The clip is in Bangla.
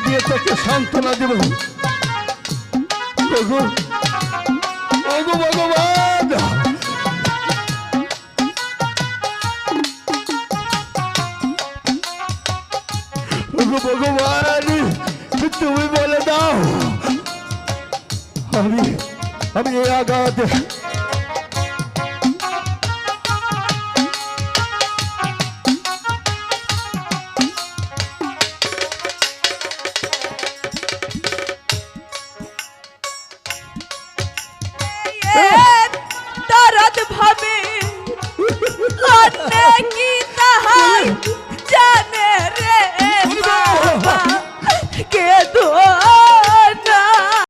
দিয়ে তোকে সান্ত্বনা দেব। ওগো ওগো ভগবান, ওগো ভগবান, তুমি বলে দাও আমি এই আঘাত তারাত ভাবে আনে কি